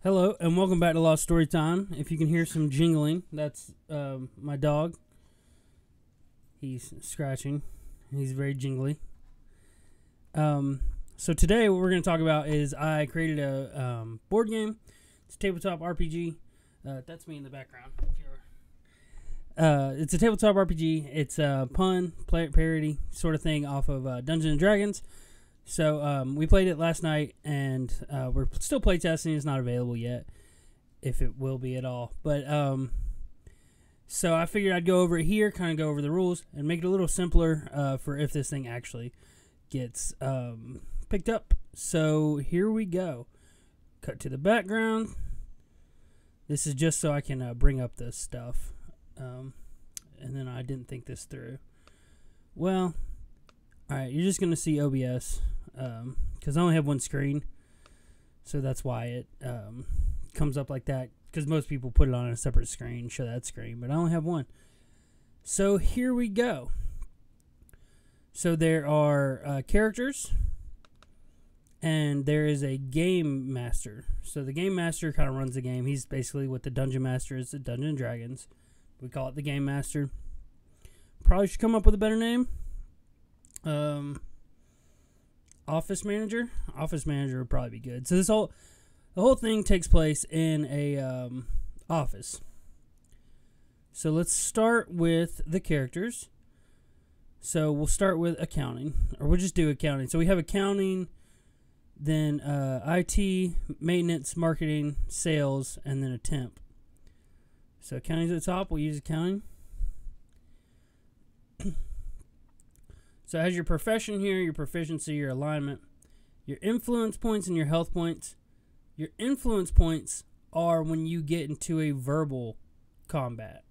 Hello, and welcome back to Lost Story Time. If you can hear some jingling, that's my dog. He's scratching. He's very jingly. So today what we're going to talk about is I created a board game. It's a tabletop RPG. That's me in the background. It's a tabletop RPG. It's a pun, parody sort of thing off of Dungeons & Dragons. So we played it last night, and we're still playtesting. It's not available yet, if it will be at all. But so I figured I'd go over it here, kind of go over the rules, and make it a little simpler for if this thing actually gets picked up. So here we go. Cut to the background. This is just so I can bring up this stuff. And then I didn't think this through. Well, alright, you're just going to see OBS. Because I only have one screen, so that's why it comes up like that, because most people put it on a separate screen, show that screen, but I only have one. So here we go. So there are characters, and there is a game master. So the game master kind of runs the game. He's basically what the dungeon master is at Dungeons & Dragons. We call it the game master. Probably should come up with a better name. Office manager would probably be good. So the whole thing takes place in a office. So let's start with the characters. So we'll start with accounting, or we'll just do accounting. So we have accounting, then IT, maintenance, marketing, sales, and then a temp. So accounting's at the top. We'll use accounting. So it has your profession here, your proficiency, your alignment, your influence points, and your health points. Your influence points are when you get into a verbal combat.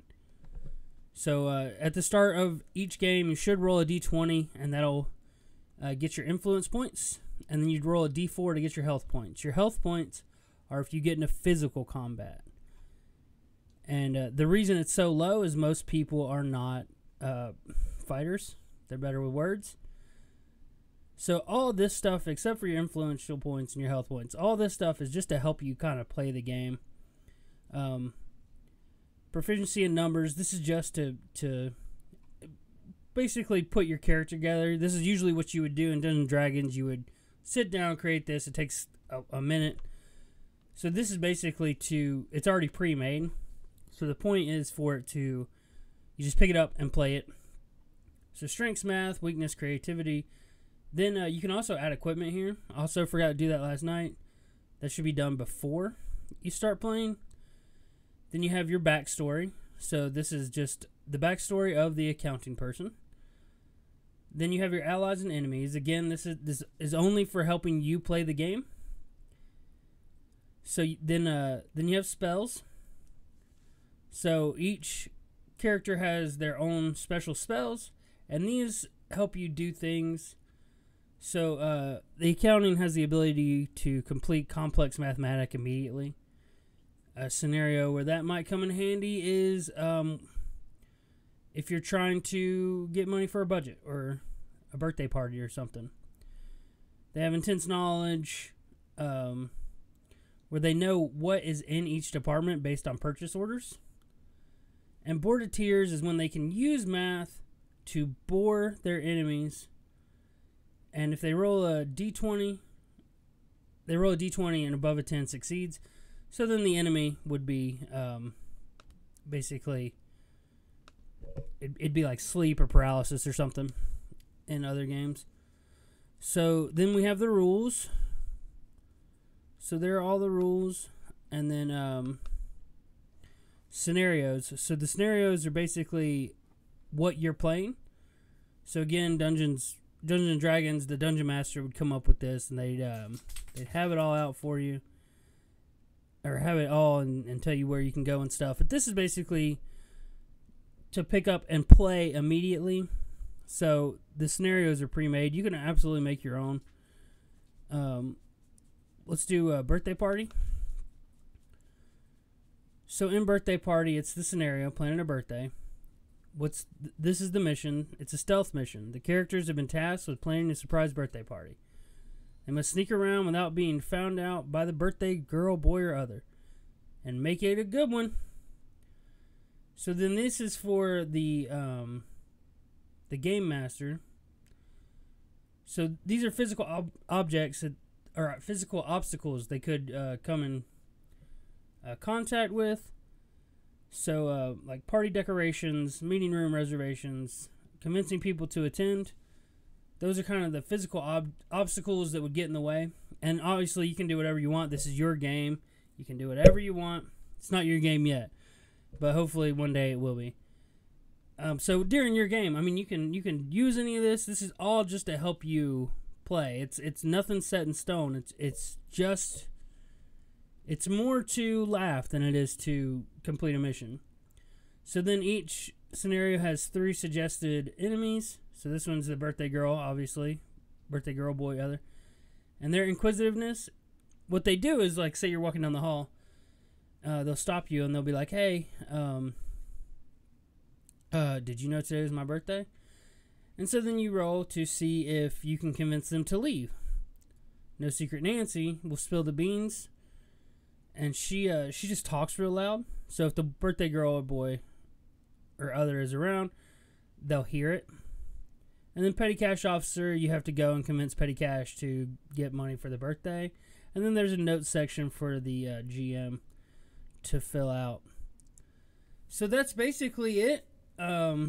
So at the start of each game, you should roll a d20, and that'll get your influence points. And then you'd roll a d4 to get your health points. Your health points are if you get into physical combat. And the reason it's so low is most people are not fighters. They're better with words. So all this stuff, except for your influential points and your health points, all this stuff is just to help you kind of play the game. Proficiency in numbers, this is just to basically put your character together. This is usually what you would do in Dungeons & Dragons. You would sit down, create this. It takes a minute. So this is basically it's already pre-made. So the point is for it you just pick it up and play it. So strengths, math, weakness, creativity. Then you can also add equipment here. I also forgot to do that last night. That should be done before you start playing. Then you have your backstory. So this is just the backstory of the accounting person. Then you have your allies and enemies. Again, this is only for helping you play the game. So then you have spells. So each character has their own special spells. And these help you do things. So the accounting has the ability to complete complex mathematics immediately. A scenario where that might come in handy is if you're trying to get money for a budget or a birthday party or something. They have intense knowledge where they know what is in each department based on purchase orders. And bordeteers is when they can use math to bore their enemies, and if they roll a d20, and above a 10 succeeds. So then the enemy would be basically it'd be like sleep or paralysis or something in other games. So then we have the rules. So there are all the rules, and then scenarios. So the scenarios are basically what you're playing. So again, Dungeons & Dragons, the Dungeon Master would come up with this, and they'd have it all out for you, or have it all and tell you where you can go and stuff. But this is basically to pick up and play immediately. So the scenarios are pre-made. You can absolutely make your own. Let's do a birthday party. So in birthday party, it's the scenario, planning a birthday. This is the mission. It's a stealth mission. The characters have been tasked with planning a surprise birthday party. They must sneak around without being found out by the birthday girl, boy, or other, and make it a good one. So then this is for the game master. So these are physical objects or physical obstacles they could come in contact with. So like party decorations, meeting room reservations, convincing people to attend. Those are kind of the physical obstacles that would get in the way. And obviously you can do whatever you want. This is your game. You can do whatever you want. It's not your game yet, but hopefully one day it will be. So during your game, I mean, you can use any of this. This is all just to help you play. It's nothing set in stone. It's more to laugh than it is to complete a mission. So then each scenario has 3 suggested enemies. So this one's the birthday girl, obviously. Birthday girl, boy, other. And their inquisitiveness, what they do is, like, say you're walking down the hall, they'll stop you and they'll be like, hey, did you know today was my birthday? And so then you roll to see if you can convince them to leave. No Secret Nancy will spill the beans, and she just talks real loud. So if the birthday girl or boy or other is around, they'll hear it. And then Petty Cash Officer, you have to go and convince Petty Cash to get money for the birthday. And then there's a notes section for the GM to fill out. So that's basically it. I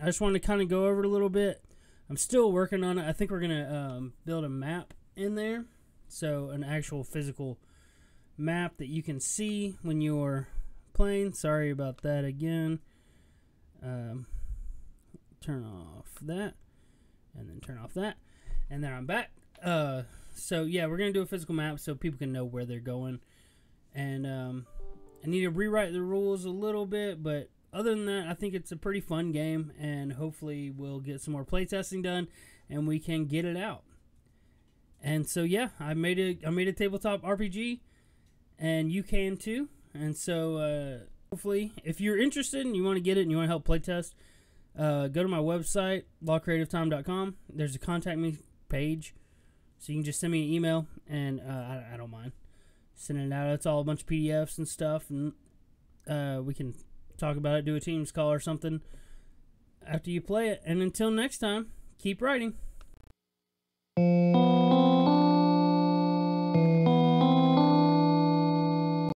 just wanted to kind of go over it a little bit. I'm still working on it. I think we're going to build a map in there. So an actual physical map that you can see when you're playing. Sorry about that again. Turn off that. And then turn off that. And then I'm back. So yeah, we're going to do a physical map so people can know where they're going. And I need to rewrite the rules a little bit, but other than that, I think it's a pretty fun game, and hopefully we'll get some more playtesting done, and we can get it out. And so yeah, I made a tabletop RPG, and you can too. And so hopefully, if you're interested and you want to get it and you want to help playtest, go to my website, lawcreativetime.com. There's a contact me page, so you can just send me an email, and I don't mind sending it out. It's all a bunch of PDFs and stuff, and we can talk about it, do a Teams call or something after you play it. And until next time, keep writing.